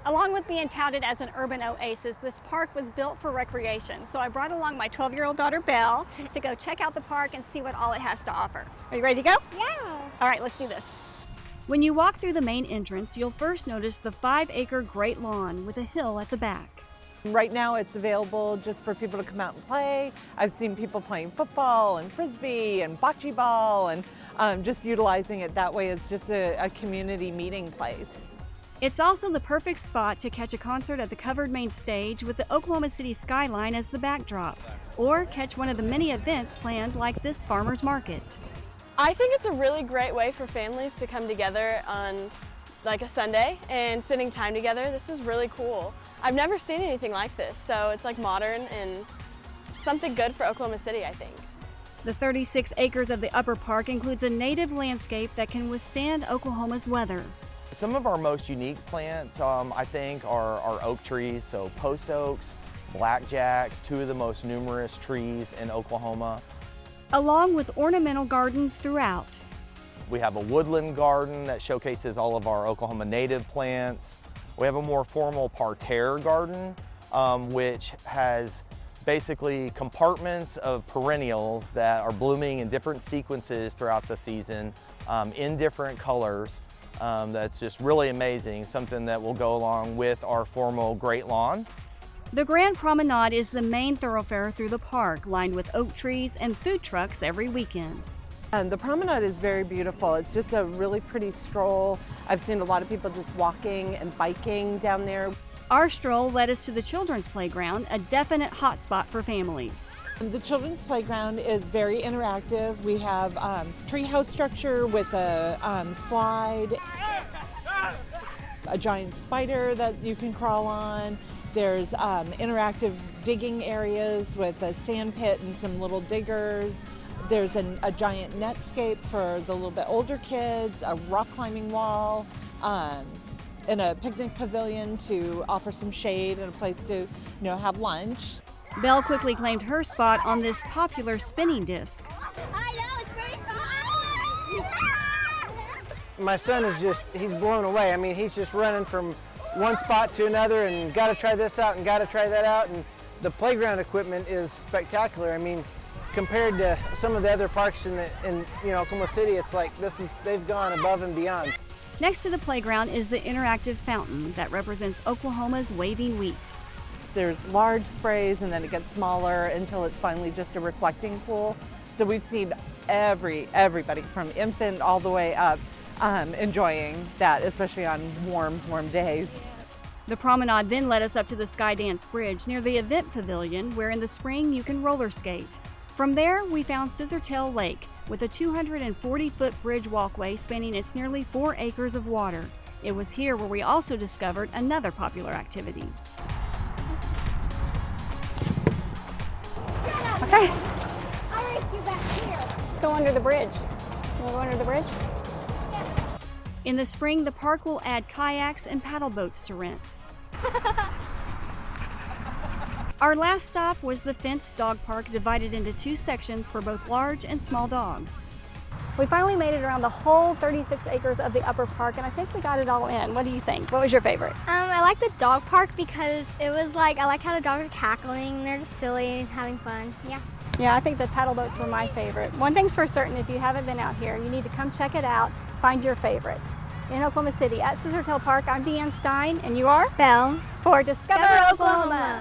Along with being touted as an urban oasis, this park was built for recreation. So I brought along my 12-year-old daughter, Belle, to go check out the park and see what all it has to offer. Are you ready to go? Yeah. All right, let's do this. When you walk through the main entrance, you'll first notice the 5-acre Great Lawn with a hill at the back. Right now it's available just for people to come out and play. I've seen people playing football and frisbee and bocce ball and just utilizing it that way as just a community meeting place. It's also the perfect spot to catch a concert at the covered main stage with the Oklahoma City skyline as the backdrop, or catch one of the many events planned like this farmer's market. I think it's a really great way for families to come together on like a Sunday and spending time together. This is really cool. I've never seen anything like this, so it's like modern and something good for Oklahoma City, I think. The 36 acres of the upper park includes a native landscape that can withstand Oklahoma's weather. Some of our most unique plants, I think, are oak trees, so post oaks, blackjacks, two of the most numerous trees in Oklahoma. Along with ornamental gardens throughout. We have a woodland garden that showcases all of our Oklahoma native plants. We have a more formal parterre garden, which has basically compartments of perennials that are blooming in different sequences throughout the season, in different colors. That's just really amazing, something that will go along with our formal Great Lawn. The Grand Promenade is the main thoroughfare through the park, lined with oak trees and food trucks every weekend. The promenade is very beautiful. It's just a really pretty stroll. I've seen a lot of people just walking and biking down there. Our stroll led us to the children's playground, a definite hotspot for families. The children's playground is very interactive. We have treehouse structure with a slide, a giant spider that you can crawl on. There's interactive digging areas with a sand pit and some little diggers. There's a giant netscape for the little bit older kids, a rock climbing wall, and a picnic pavilion to offer some shade and a place to, have lunch. Belle quickly claimed her spot on this popular spinning disc. I know, it's pretty fun. My son is he's blown away. I mean, he's just running from one spot to another and got to try this out and got to try that out. And the playground equipment is spectacular. I mean, compared to some of the other parks in Oklahoma City, it's like they've gone above and beyond. Next to the playground is the interactive fountain that represents Oklahoma's waving wheat. There's large sprays and then it gets smaller until it's finally just a reflecting pool. So we've seen everybody from infant all the way up enjoying that, especially on warm days. The promenade then led us up to the Skydance Bridge near the event pavilion, where in the spring you can roller skate. From there, we found Scissortail Lake with a 240-foot bridge walkway spanning its nearly 4 acres of water. It was here where we also discovered another popular activity. Okay, I'll race you back here. go under the bridge. You want to go under the bridge? In the spring, the park will add kayaks and paddle boats to rent. Our last stop was the fenced dog park, divided into 2 sections for both large and small dogs. We finally made it around the whole 36 acres of the upper park, and I think we got it all in. What do you think? What was your favorite? I like the dog park because it was like, I like how the dogs are cackling, they're just silly and having fun, yeah. Yeah, I think the paddle boats were my favorite. One thing's for certain, if you haven't been out here, you need to come check it out, find your favorites. In Oklahoma City at Scissortail Park, I'm Deanne Stein, and you are? Belle. For Discover Oklahoma.